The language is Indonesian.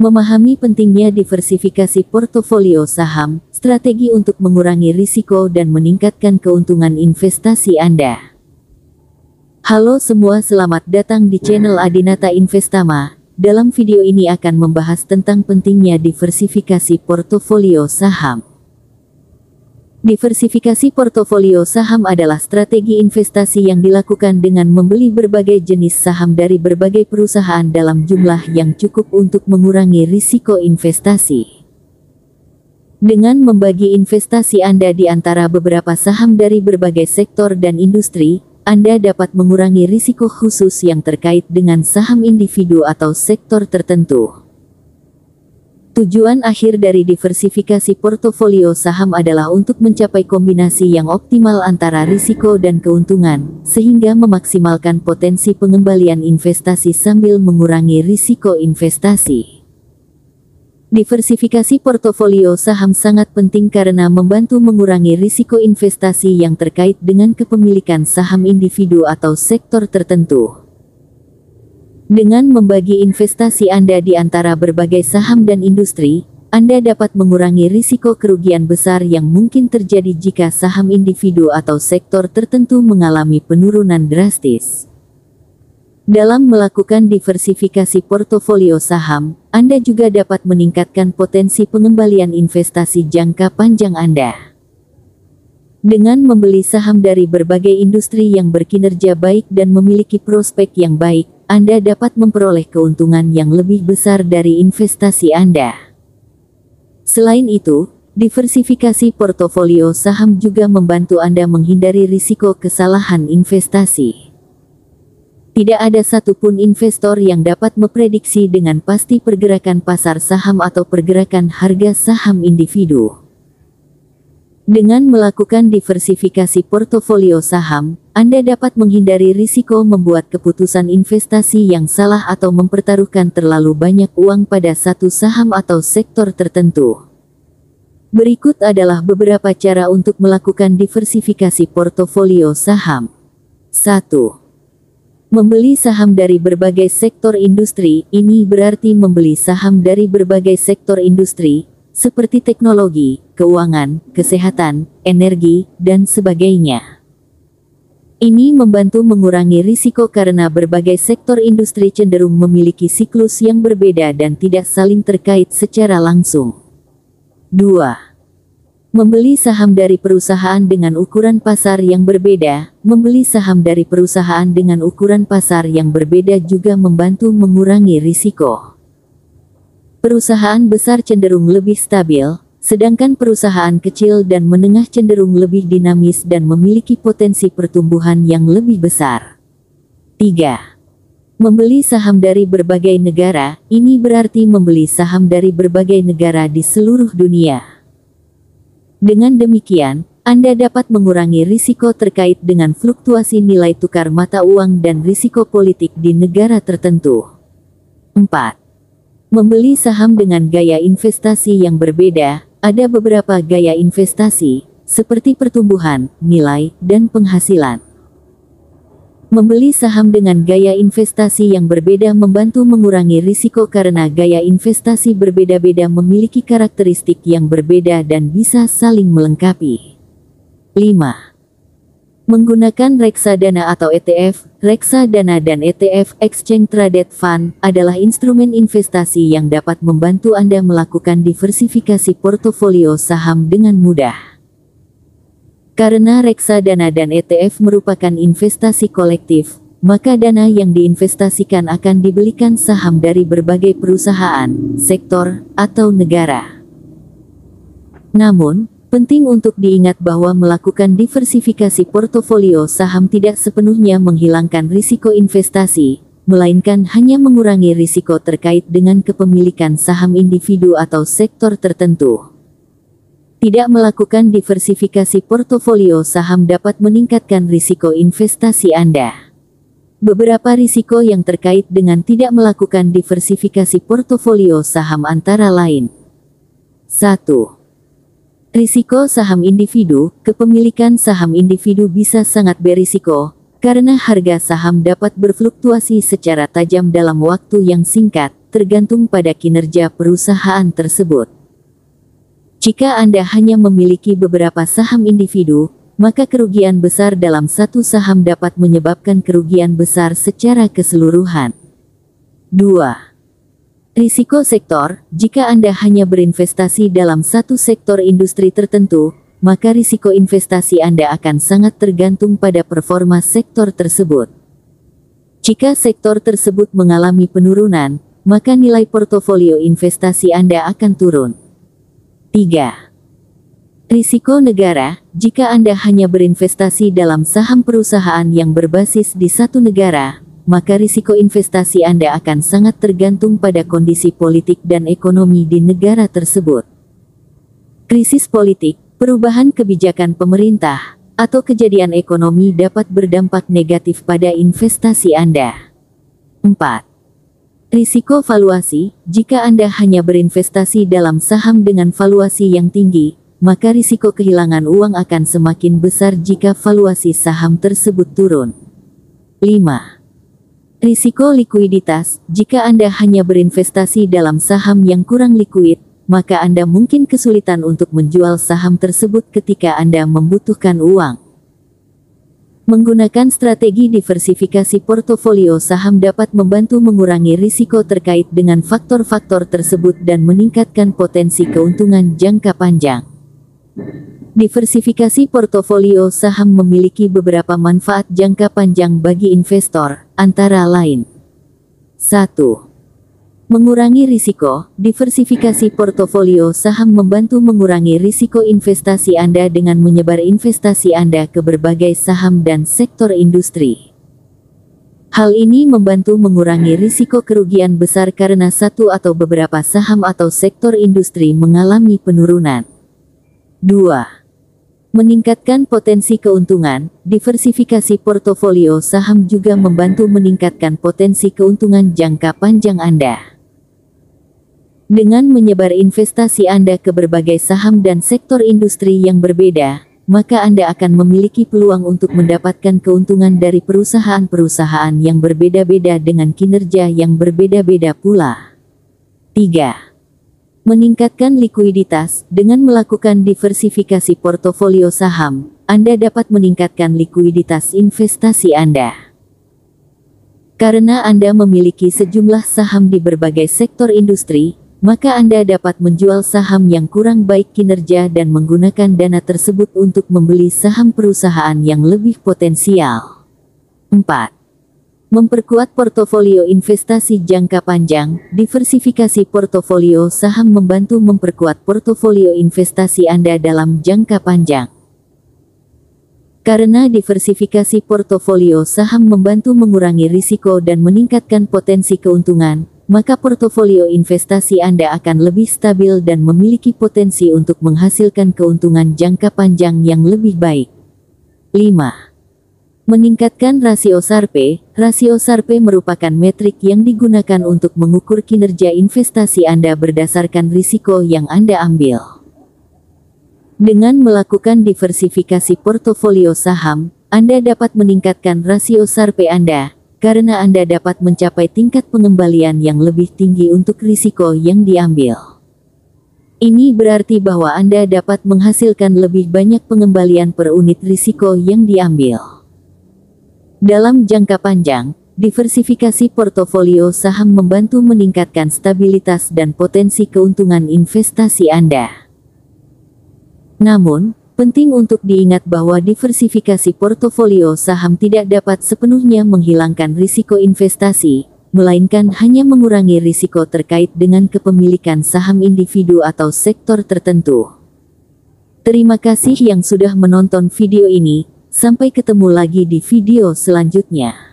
Memahami pentingnya diversifikasi portofolio saham, strategi untuk mengurangi risiko dan meningkatkan keuntungan investasi Anda. Halo semua, selamat datang di channel Adinata Investama. Dalam video ini akan membahas tentang pentingnya diversifikasi portofolio saham. Diversifikasi portofolio saham adalah strategi investasi yang dilakukan dengan membeli berbagai jenis saham dari berbagai perusahaan dalam jumlah yang cukup untuk mengurangi risiko investasi. Dengan membagi investasi Anda di antara beberapa saham dari berbagai sektor dan industri, Anda dapat mengurangi risiko khusus yang terkait dengan saham individu atau sektor tertentu. Tujuan akhir dari diversifikasi portofolio saham adalah untuk mencapai kombinasi yang optimal antara risiko dan keuntungan, sehingga memaksimalkan potensi pengembalian investasi sambil mengurangi risiko investasi. Diversifikasi portofolio saham sangat penting karena membantu mengurangi risiko investasi yang terkait dengan kepemilikan saham individu atau sektor tertentu. Dengan membagi investasi Anda di antara berbagai saham dan industri, Anda dapat mengurangi risiko kerugian besar yang mungkin terjadi jika saham individu atau sektor tertentu mengalami penurunan drastis. Dalam melakukan diversifikasi portofolio saham, Anda juga dapat meningkatkan potensi pengembalian investasi jangka panjang Anda. Dengan membeli saham dari berbagai industri yang berkinerja baik dan memiliki prospek yang baik, Anda dapat memperoleh keuntungan yang lebih besar dari investasi Anda. Selain itu, diversifikasi portofolio saham juga membantu Anda menghindari risiko kesalahan investasi. Tidak ada satupun investor yang dapat memprediksi dengan pasti pergerakan pasar saham atau pergerakan harga saham individu. Dengan melakukan diversifikasi portofolio saham, Anda dapat menghindari risiko membuat keputusan investasi yang salah atau mempertaruhkan terlalu banyak uang pada satu saham atau sektor tertentu. Berikut adalah beberapa cara untuk melakukan diversifikasi portofolio saham. 1. Membeli saham dari berbagai sektor industri. Ini berarti membeli saham dari berbagai sektor industri, seperti teknologi, keuangan, kesehatan, energi, dan sebagainya. Ini membantu mengurangi risiko karena berbagai sektor industri cenderung memiliki siklus yang berbeda dan tidak saling terkait secara langsung. 2. Membeli saham dari perusahaan dengan ukuran pasar yang berbeda. Membeli saham dari perusahaan dengan ukuran pasar yang berbeda juga membantu mengurangi risiko. Perusahaan besar cenderung lebih stabil, sedangkan perusahaan kecil dan menengah cenderung lebih dinamis dan memiliki potensi pertumbuhan yang lebih besar. 3. Membeli saham dari berbagai negara. Ini berarti membeli saham dari berbagai negara di seluruh dunia. Dengan demikian, Anda dapat mengurangi risiko terkait dengan fluktuasi nilai tukar mata uang dan risiko politik di negara tertentu. 4. Membeli saham dengan gaya investasi yang berbeda. Ada beberapa gaya investasi, seperti pertumbuhan, nilai, dan penghasilan. Membeli saham dengan gaya investasi yang berbeda membantu mengurangi risiko karena gaya investasi berbeda-beda memiliki karakteristik yang berbeda dan bisa saling melengkapi. 5. Menggunakan reksadana atau ETF. Reksadana dan ETF (Exchange Traded Fund) adalah instrumen investasi yang dapat membantu Anda melakukan diversifikasi portofolio saham dengan mudah. Karena reksadana dan ETF merupakan investasi kolektif, maka dana yang diinvestasikan akan dibelikan saham dari berbagai perusahaan, sektor, atau negara. Namun, penting untuk diingat bahwa melakukan diversifikasi portofolio saham tidak sepenuhnya menghilangkan risiko investasi, melainkan hanya mengurangi risiko terkait dengan kepemilikan saham individu atau sektor tertentu. Tidak melakukan diversifikasi portofolio saham dapat meningkatkan risiko investasi Anda. Beberapa risiko yang terkait dengan tidak melakukan diversifikasi portofolio saham antara lain. 1. Risiko saham individu. Kepemilikan saham individu bisa sangat berisiko, karena harga saham dapat berfluktuasi secara tajam dalam waktu yang singkat, tergantung pada kinerja perusahaan tersebut. Jika Anda hanya memiliki beberapa saham individu, maka kerugian besar dalam satu saham dapat menyebabkan kerugian besar secara keseluruhan. 2. Risiko sektor. Jika Anda hanya berinvestasi dalam satu sektor industri tertentu, maka risiko investasi Anda akan sangat tergantung pada performa sektor tersebut. Jika sektor tersebut mengalami penurunan, maka nilai portofolio investasi Anda akan turun. 3. Risiko negara. Jika Anda hanya berinvestasi dalam saham perusahaan yang berbasis di satu negara, maka risiko investasi Anda akan sangat tergantung pada kondisi politik dan ekonomi di negara tersebut. Krisis politik, perubahan kebijakan pemerintah, atau kejadian ekonomi dapat berdampak negatif pada investasi Anda. 4. Risiko valuasi. Jika Anda hanya berinvestasi dalam saham dengan valuasi yang tinggi, maka risiko kehilangan uang akan semakin besar jika valuasi saham tersebut turun. 5. Risiko likuiditas. Jika Anda hanya berinvestasi dalam saham yang kurang likuid, maka Anda mungkin kesulitan untuk menjual saham tersebut ketika Anda membutuhkan uang. Menggunakan strategi diversifikasi portofolio saham dapat membantu mengurangi risiko terkait dengan faktor-faktor tersebut dan meningkatkan potensi keuntungan jangka panjang. Diversifikasi portofolio saham memiliki beberapa manfaat jangka panjang bagi investor, antara lain: 1. Mengurangi risiko. Diversifikasi portofolio saham membantu mengurangi risiko investasi Anda dengan menyebar investasi Anda ke berbagai saham dan sektor industri. Hal ini membantu mengurangi risiko kerugian besar karena satu atau beberapa saham atau sektor industri mengalami penurunan. 2. Meningkatkan potensi keuntungan. Diversifikasi portofolio saham juga membantu meningkatkan potensi keuntungan jangka panjang Anda. Dengan menyebar investasi Anda ke berbagai saham dan sektor industri yang berbeda, maka Anda akan memiliki peluang untuk mendapatkan keuntungan dari perusahaan-perusahaan yang berbeda-beda dengan kinerja yang berbeda-beda pula. 3. Meningkatkan likuiditas. Dengan melakukan diversifikasi portofolio saham, Anda dapat meningkatkan likuiditas investasi Anda. Karena Anda memiliki sejumlah saham di berbagai sektor industri, maka Anda dapat menjual saham yang kurang baik kinerja dan menggunakan dana tersebut untuk membeli saham perusahaan yang lebih potensial. 4. Memperkuat portofolio investasi jangka panjang. Diversifikasi portofolio saham membantu memperkuat portofolio investasi Anda dalam jangka panjang. Karena diversifikasi portofolio saham membantu mengurangi risiko dan meningkatkan potensi keuntungan, maka portofolio investasi Anda akan lebih stabil dan memiliki potensi untuk menghasilkan keuntungan jangka panjang yang lebih baik. 5. Meningkatkan rasio SARPE. Rasio SARPE merupakan metrik yang digunakan untuk mengukur kinerja investasi Anda berdasarkan risiko yang Anda ambil. Dengan melakukan diversifikasi portofolio saham, Anda dapat meningkatkan rasio SARPE Anda, karena Anda dapat mencapai tingkat pengembalian yang lebih tinggi untuk risiko yang diambil. Ini berarti bahwa Anda dapat menghasilkan lebih banyak pengembalian per unit risiko yang diambil. Dalam jangka panjang, diversifikasi portofolio saham membantu meningkatkan stabilitas dan potensi keuntungan investasi Anda. Namun, penting untuk diingat bahwa diversifikasi portofolio saham tidak dapat sepenuhnya menghilangkan risiko investasi, melainkan hanya mengurangi risiko terkait dengan kepemilikan saham individu atau sektor tertentu. Terima kasih yang sudah menonton video ini, sampai ketemu lagi di video selanjutnya.